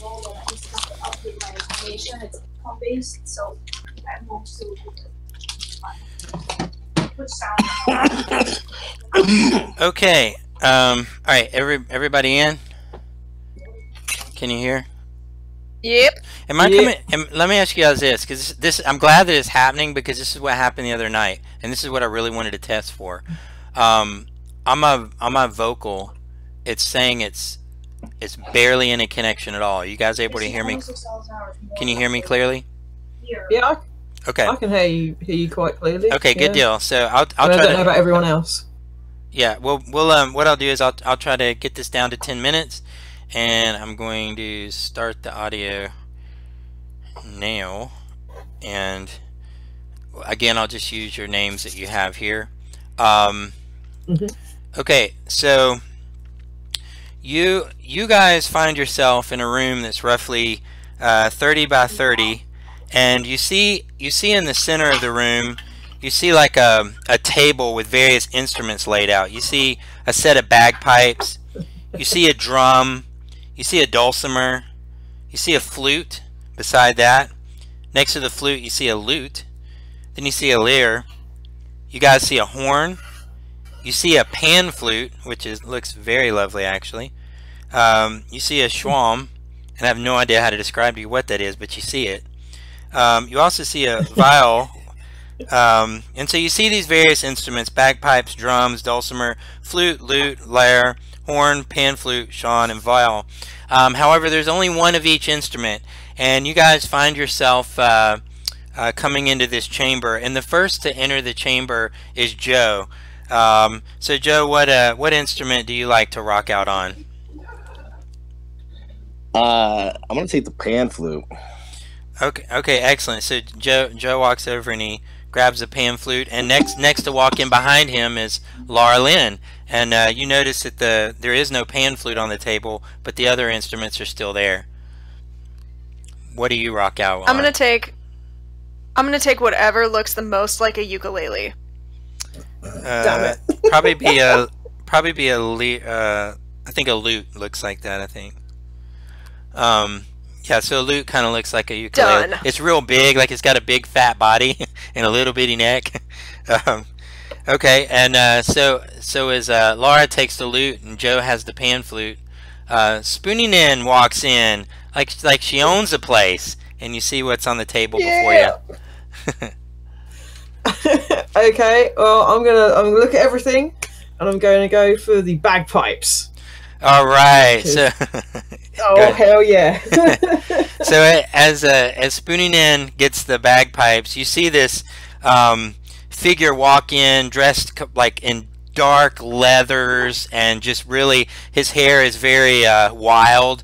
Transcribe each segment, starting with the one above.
role, but I just have to update my information. It's income based, so I'm going to put sound. Okay. All right. Everybody in? Can you hear? Yep. Am I coming? Let me ask you guys this, because this I'm glad that it's happening, because this is what happened the other night, and this is what I really wanted to test for. On my vocal, it's saying it's barely any connection at all. Are you guys able to hear me? Can you hear me clearly? Yeah. Okay. I can hear you quite clearly. Okay. Good deal. So I'll try. I don't know about everyone else. Yeah. Well, what I'll do is I'll try to get this down to 10 minutes, and I'm going to start the audio now, and again I'll just use your names that you have here. Okay, so you guys find yourself in a room that's roughly 30 by 30, and you see in the center of the room, you see like a table with various instruments laid out. You see a set of bagpipes, you see a drum, you see a dulcimer, you see a flute. Beside that, next to the flute, you see a lute. Then you see a lyre. You guys see a horn. You see a pan flute, which looks very lovely, actually. You see a shawm, and I have no idea how to describe to you what that is, but you see it. You also see a viol. And so you see these various instruments: bagpipes, drums, dulcimer, flute, lute, lyre, horn, pan flute, shawm, and viol. However, there's only one of each instrument. And you guys find yourself coming into this chamber, and the first to enter the chamber is Joe. So Joe, what instrument do you like to rock out on? I'm gonna take the pan flute. Okay, excellent. So Joe walks over and he grabs the pan flute, and next to walk in behind him is Laura Lynn. And you notice that there is no pan flute on the table, but the other instruments are still there. What do you rock out on? I'm gonna take whatever looks the most like a ukulele. Damn it. Probably be a I think a lute looks like that. I think. Yeah, so a lute kind of looks like a ukulele. Done. It's real big, like it's got a big fat body and a little bitty neck. Okay, and so as Laura takes the lute and Joe has the pan flute, Spoonie Nin walks in like she owns the place, and you see what's on the table before you. Okay, well I'm gonna look at everything, and I'm going to go for the bagpipes. All right, so oh hell yeah! So as Spoonie Nin gets the bagpipes, you see this figure walk in dressed like in dark leathers, and just really his hair is very wild,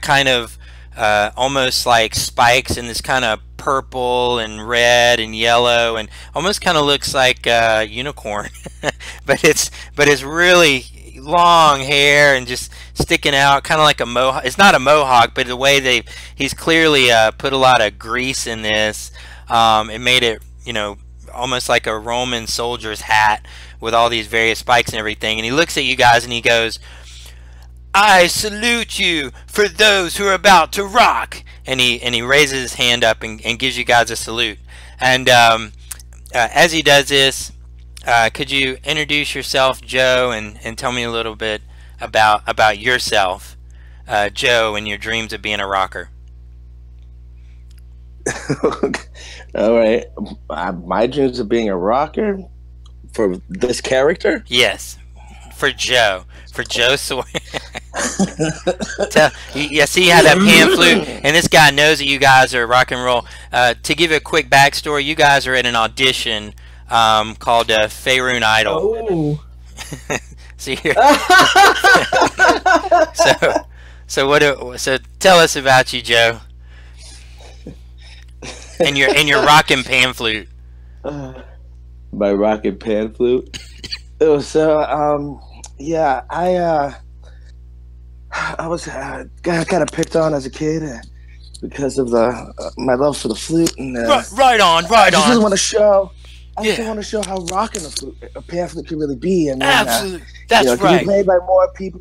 kind of almost like spikes in this kind of purple and red and yellow, and almost kind of looks like a unicorn. but it's really long hair and just sticking out, kind of like a mohawk. It's not a mohawk, but the way he's clearly put a lot of grease in this, it made it, almost like a Roman soldier's hat with all these various spikes and everything. And he looks at you guys and he goes, "I salute you for those who are about to rock." And he raises his hand up and gives you guys a salute. And as he does this, could you introduce yourself, Joe, and tell me a little bit about yourself, Joe, and your dreams of being a rocker? All right, my dreams of being a rocker for this character. Yes, for Joe Sawyer. See how that pan flute, and this guy knows that you guys are rock and roll. To give you a quick backstory, you guys are at an audition called Faerun Idol. Oh. See here. So tell us about you, Joe, and your rockin' pan flute. My rockin' pan flute. So yeah, I was got kind of picked on as a kid because of my love for the flute, and right on. I just want to show. I just want to show how rocking a pan flute can really be, and then, absolutely, that's it can right. be played by more people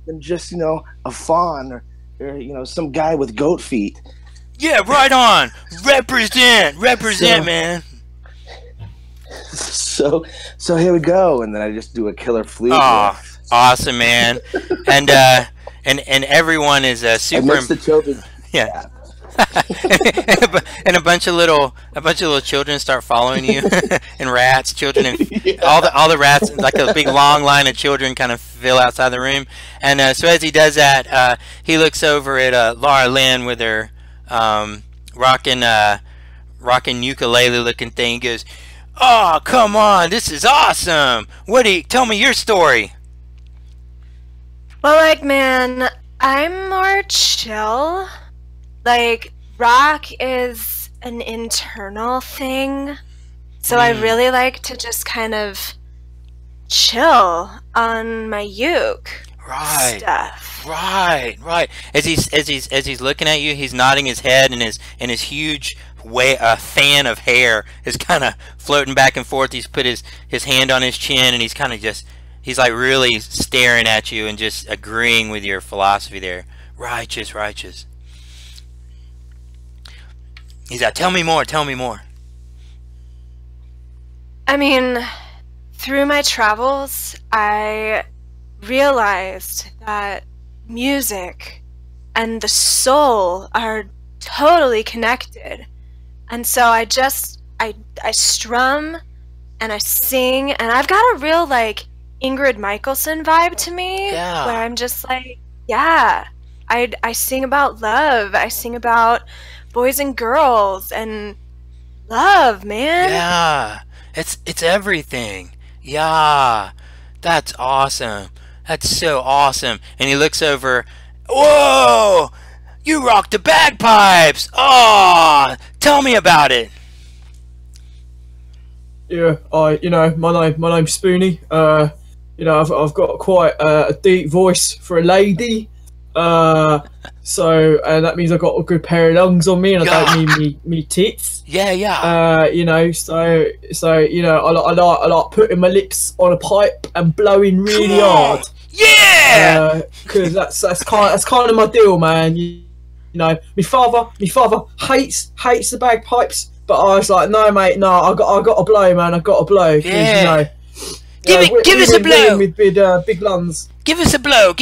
than just a fawn, or you're some guy with goat feet. Yeah, right on. Represent, man. So here we go, and then I just do a killer flute. Oh, awesome, man. And everyone is super. Amidst the children. Yeah. and a bunch of little children start following you, and rats, children, and Yeah. all the rats, like a big long line of children, kind of fill outside the room. And so as he does that, he looks over at Laura Lynn with her rocking ukulele looking thing. He goes, "Oh, come on, this is awesome. Tell me your story." Well, like, man, I'm more chill. Like, rock is an internal thing, so I really like to just kind of chill on my uke stuff. Right. As he's looking at you, he's nodding his head, and his huge fan of hair is kind of floating back and forth. He's put his hand on his chin, and he's kind of he's like really staring at you and just agreeing with your philosophy there. Righteous. He's like, tell me more. I mean, through my travels, I realized that music and the soul are totally connected. And so I strum and I sing, and I've got a real, like, Ingrid Michaelson vibe to me. Yeah. Where I'm just like, yeah, I sing about love. I sing about boys and girls and love, man. Yeah, it's everything. Yeah, that's awesome. That's so awesome. And he looks over. Whoa, you rock the bagpipes. Oh, tell me about it. Yeah, my name's Spoonie. I've got quite a deep voice for a lady. So that means I've got a good pair of lungs on me, and I don't need me tits. Yeah. So I like putting my lips on a pipe and blowing really hard. Yeah. Because that's kind of my deal, man. My father hates the bagpipes, but I was like, no, mate, no, I got to blow, man. I got to blow. Yeah. Give us a blow. With big lungs. Give us a blow.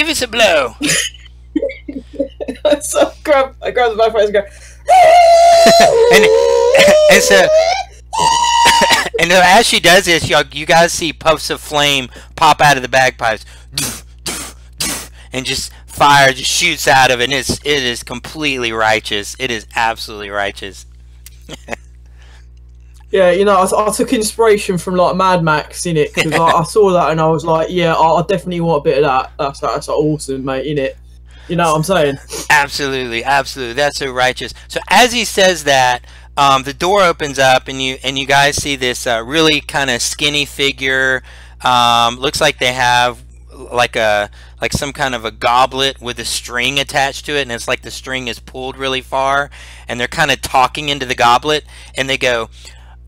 So I grab the bagpipes and go. and so and as she does this, you guys see puffs of flame pop out of the bagpipes, and just fire just shoots out of it. And it is completely righteous. It is absolutely righteous. Yeah, I took inspiration from like Mad Max in it, because I saw that and I was like, yeah, I definitely want a bit of that. That's awesome, mate, in it. You know what I'm saying? Absolutely. That's so righteous. So as he says that, the door opens up, and you guys see this really kind of skinny figure. Looks like they have like some kind of a goblet with a string attached to it, and it's like the string is pulled really far, and they're kind of talking into the goblet, and they go,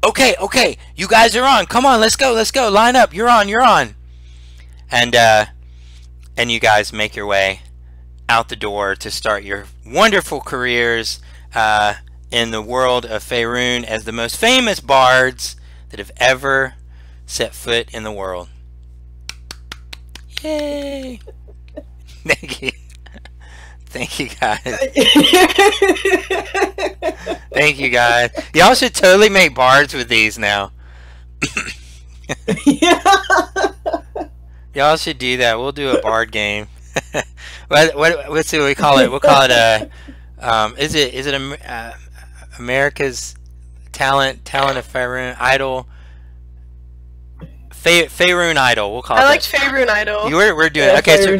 okay, you guys are on. Come on, let's go. Line up. You're on. And you guys make your way out the door to start your wonderful careers in the world of Faerun as the most famous bards that have ever set foot in the world. Yay! Thank you guys. Thank you guys. Y'all should totally make bards with these now. Y'all should do that. We'll do a bard game. Let's see what we call it. We'll call it is it America's talent of Faerun Idol. Faerun Idol. We'll call it. I liked Faerun Idol. We're doing it. Okay.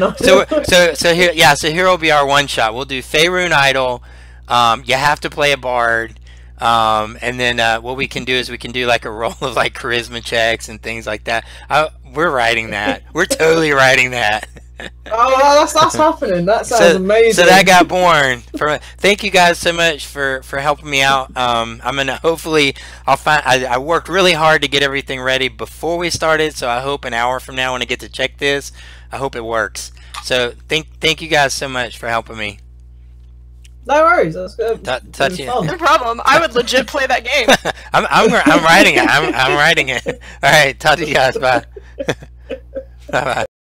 So here will be our one shot. We'll do Faerun Idol. You have to play a bard. And then what we can do is we can do like a roll of like charisma checks and things like that. We're writing that. We're totally writing that. Oh, that's happening. That sounds amazing. So that got born. Thank you guys so much for helping me out. I'm gonna hopefully I worked really hard to get everything ready before we started. So I hope an hour from now when I get to check this, I hope it works. So thank you guys so much for helping me. No worries. That's good. Touch it. No problem. I would legit play that game. I'm writing it. I'm writing it. All right. Talk to you guys. Bye. Bye.